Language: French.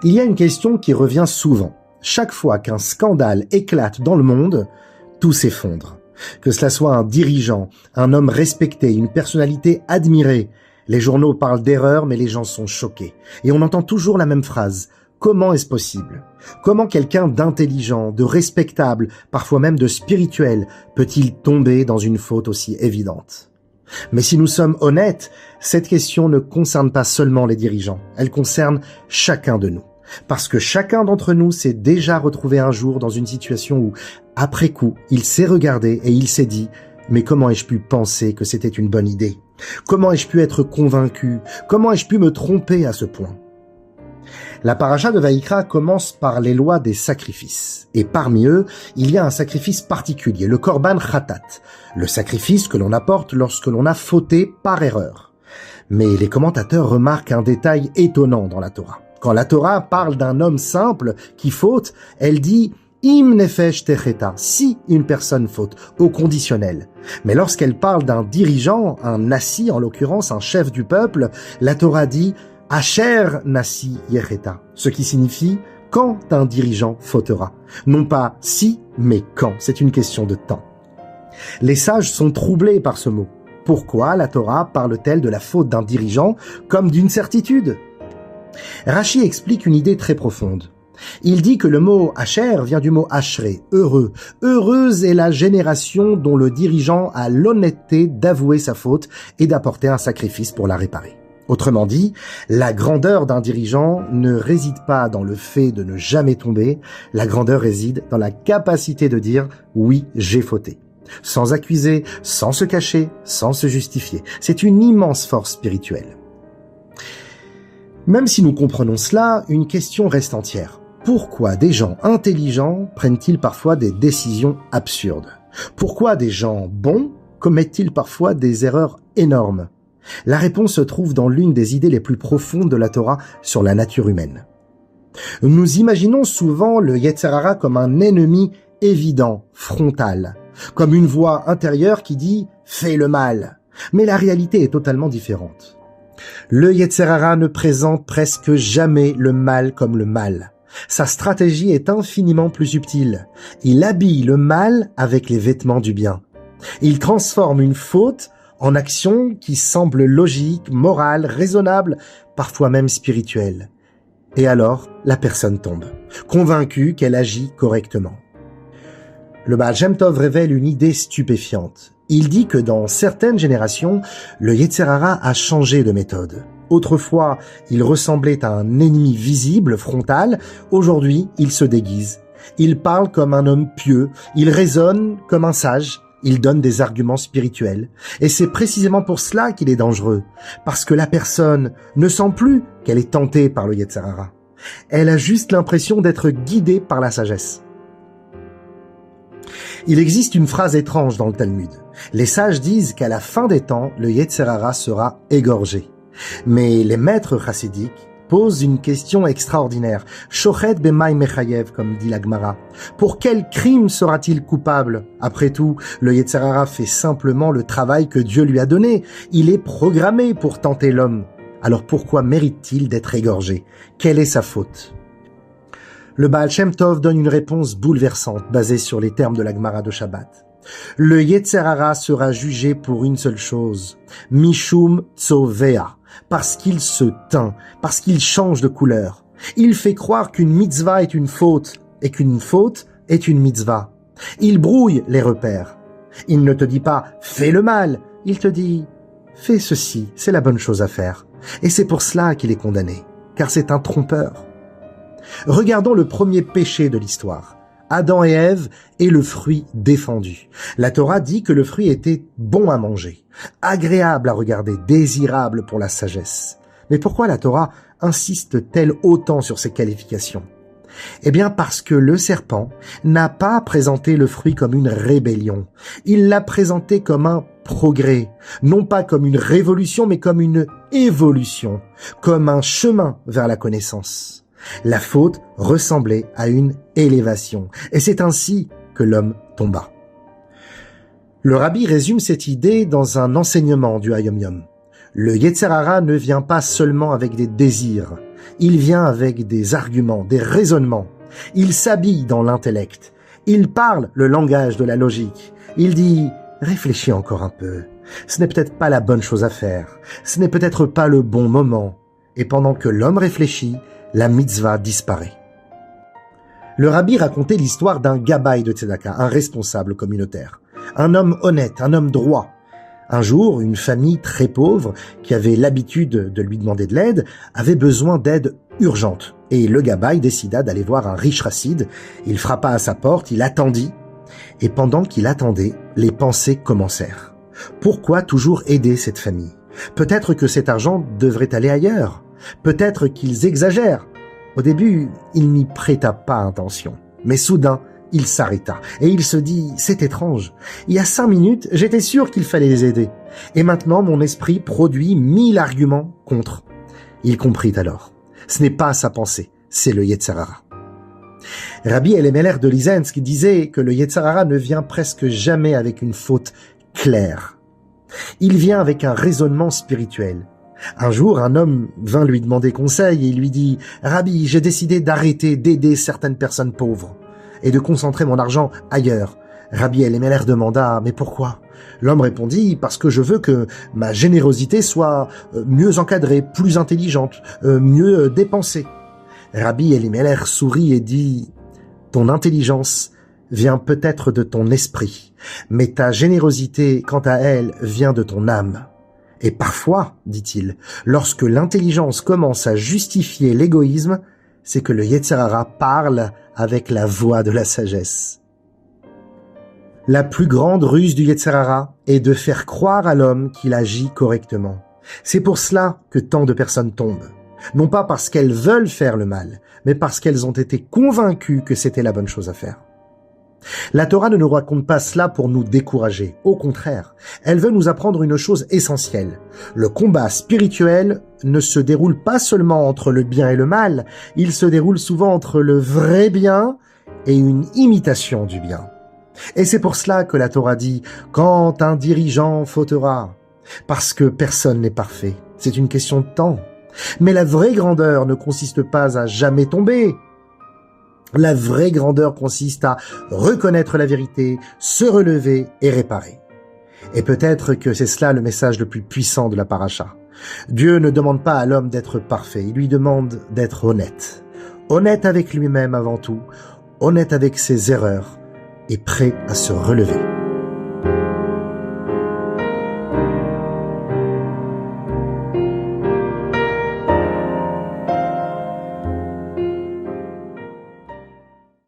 Il y a une question qui revient souvent. Chaque fois qu'un scandale éclate dans le monde, tout s'effondre. Que cela soit un dirigeant, un homme respecté, une personnalité admirée, les journaux parlent d'erreurs, mais les gens sont choqués. Et on entend toujours la même phrase. Comment est-ce possible? Comment quelqu'un d'intelligent, de respectable, parfois même de spirituel, peut-il tomber dans une faute aussi évidente? Mais si nous sommes honnêtes, cette question ne concerne pas seulement les dirigeants, elle concerne chacun de nous. Parce que chacun d'entre nous s'est déjà retrouvé un jour dans une situation où, après coup, il s'est regardé et il s'est dit « Mais comment ai-je pu penser que c'était une bonne idée? Comment ai-je pu être convaincu? Comment ai-je pu me tromper à ce point ?» La paracha de Vaïkra commence par les lois des sacrifices. Et parmi eux, il y a un sacrifice particulier, le Korban Khatat, le sacrifice que l'on apporte lorsque l'on a fauté par erreur. Mais les commentateurs remarquent un détail étonnant dans la Torah. Quand la Torah parle d'un homme simple qui faute, elle dit « Im nefesh techeta » si une personne faute, au conditionnel. Mais lorsqu'elle parle d'un dirigeant, un nassi en l'occurrence, un chef du peuple, la Torah dit « Asher nassi yecheta », ce qui signifie « quand un dirigeant fautera ». Non pas « si », mais « quand ». C'est une question de temps. Les sages sont troublés par ce mot. Pourquoi la Torah parle-t-elle de la faute d'un dirigeant comme d'une certitude ? Rashi explique une idée très profonde. Il dit que le mot « Asher » vient du mot « Ashré », heureux. Heureuse est la génération dont le dirigeant a l'honnêteté d'avouer sa faute et d'apporter un sacrifice pour la réparer. Autrement dit, la grandeur d'un dirigeant ne réside pas dans le fait de ne jamais tomber, la grandeur réside dans la capacité de dire « oui, j'ai fauté ». Sans accuser, sans se cacher, sans se justifier. C'est une immense force spirituelle. Même si nous comprenons cela, une question reste entière. Pourquoi des gens intelligents prennent-ils parfois des décisions absurdes? Pourquoi des gens bons commettent-ils parfois des erreurs énormes? La réponse se trouve dans l'une des idées les plus profondes de la Torah sur la nature humaine. Nous imaginons souvent le Yetzer Hara comme un ennemi évident, frontal, comme une voix intérieure qui dit « fais le mal ». Mais la réalité est totalement différente. Le Yetzer Hara ne présente presque jamais le mal comme le mal. Sa stratégie est infiniment plus subtile. Il habille le mal avec les vêtements du bien. Il transforme une faute en action qui semble logique, morale, raisonnable, parfois même spirituelle. Et alors, la personne tombe, convaincue qu'elle agit correctement. Le Baal Shem Tov révèle une idée stupéfiante. Il dit que dans certaines générations, le Yetzer Hara a changé de méthode. Autrefois, il ressemblait à un ennemi visible, frontal. Aujourd'hui, il se déguise. Il parle comme un homme pieux. Il raisonne comme un sage. Il donne des arguments spirituels. Et c'est précisément pour cela qu'il est dangereux. Parce que la personne ne sent plus qu'elle est tentée par le Yetzer Hara. Elle a juste l'impression d'être guidée par la sagesse. Il existe une phrase étrange dans le Talmud. Les sages disent qu'à la fin des temps, le Yetzer Hara sera égorgé. Mais les maîtres chassidiques posent une question extraordinaire. Shochet b'may mechayev, comme dit la Gemara. Pour quel crime sera-t-il coupable? Après tout, le Yetzer Hara fait simplement le travail que Dieu lui a donné. Il est programmé pour tenter l'homme. Alors pourquoi mérite-t-il d'être égorgé? Quelle est sa faute? Le Baal Shem Tov donne une réponse bouleversante basée sur les termes de la Gemara de Shabbat. Le Yetzer Hara sera jugé pour une seule chose, Mishum Tzovea, parce qu'il se teint, parce qu'il change de couleur. Il fait croire qu'une mitzvah est une faute et qu'une faute est une mitzvah. Il brouille les repères. Il ne te dit pas « fais le mal », il te dit « fais ceci, c'est la bonne chose à faire ». Et c'est pour cela qu'il est condamné, car c'est un trompeur. Regardons le premier péché de l'histoire. Adam et Ève et le fruit défendu. La Torah dit que le fruit était bon à manger, agréable à regarder, désirable pour la sagesse. Mais pourquoi la Torah insiste-t-elle autant sur ces qualifications? Eh bien parce que le serpent n'a pas présenté le fruit comme une rébellion. Il l'a présenté comme un progrès, non pas comme une révolution, mais comme une évolution, comme un chemin vers la connaissance. La faute ressemblait à une élévation, et c'est ainsi que l'homme tomba. Le rabbi résume cette idée dans un enseignement du Hayom Yom. Le Yetzer Hara ne vient pas seulement avec des désirs, Il vient avec des arguments, des raisonnements. Il s'habille dans l'intellect. Il parle le langage de la logique. Il dit « Réfléchis encore un peu. Ce n'est peut-être pas la bonne chose à faire. Ce n'est peut-être pas le bon moment. » Et pendant que l'homme réfléchit, la mitzvah disparaît. Le rabbi racontait l'histoire d'un gabaï de Tzedaka, un responsable communautaire. Un homme honnête, un homme droit. Un jour, une famille très pauvre, qui avait l'habitude de lui demander de l'aide, avait besoin d'aide urgente. Et le gabaï décida d'aller voir un riche chassid. Il frappa à sa porte, il attendit. Et pendant qu'il attendait, les pensées commencèrent. Pourquoi toujours aider cette famille? Peut-être que cet argent devrait aller ailleurs. Peut-être qu'ils exagèrent. Au début, il n'y prêta pas attention. Mais soudain, il s'arrêta et il se dit « C'est étrange. Il y a 5 minutes, j'étais sûr qu'il fallait les aider. Et maintenant, mon esprit produit 1000 arguments contre. » Il comprit alors. Ce n'est pas sa pensée, c'est le Yetzer Hara. Rabbi Elimelech de Lizensk disait que le Yetzer Hara ne vient presque jamais avec une faute claire. Il vient avec un raisonnement spirituel. Un jour, un homme vint lui demander conseil et il lui dit « Rabbi, j'ai décidé d'arrêter d'aider certaines personnes pauvres et de concentrer mon argent ailleurs. » Rabbi Elimelech demanda « Mais pourquoi ?» L'homme répondit « Parce que je veux que ma générosité soit mieux encadrée, plus intelligente, mieux dépensée. » Rabbi Elimelech sourit et dit « Ton intelligence vient peut-être de ton esprit, mais ta générosité, quant à elle, vient de ton âme. » Et parfois, dit-il, lorsque l'intelligence commence à justifier l'égoïsme, c'est que le Yetzer Hara parle avec la voix de la sagesse. La plus grande ruse du Yetzer Hara est de faire croire à l'homme qu'il agit correctement. C'est pour cela que tant de personnes tombent. Non pas parce qu'elles veulent faire le mal, mais parce qu'elles ont été convaincues que c'était la bonne chose à faire. La Torah ne nous raconte pas cela pour nous décourager. Au contraire, elle veut nous apprendre une chose essentielle. Le combat spirituel ne se déroule pas seulement entre le bien et le mal, il se déroule souvent entre le vrai bien et une imitation du bien. Et c'est pour cela que la Torah dit « Quand un dirigeant fautera », parce que personne n'est parfait. C'est une question de temps. Mais la vraie grandeur ne consiste pas à jamais tomber. La vraie grandeur consiste à reconnaître la vérité, se relever et réparer. Et peut-être que c'est cela le message le plus puissant de la paracha. Dieu ne demande pas à l'homme d'être parfait, il lui demande d'être honnête. Honnête avec lui-même avant tout, honnête avec ses erreurs et prêt à se relever.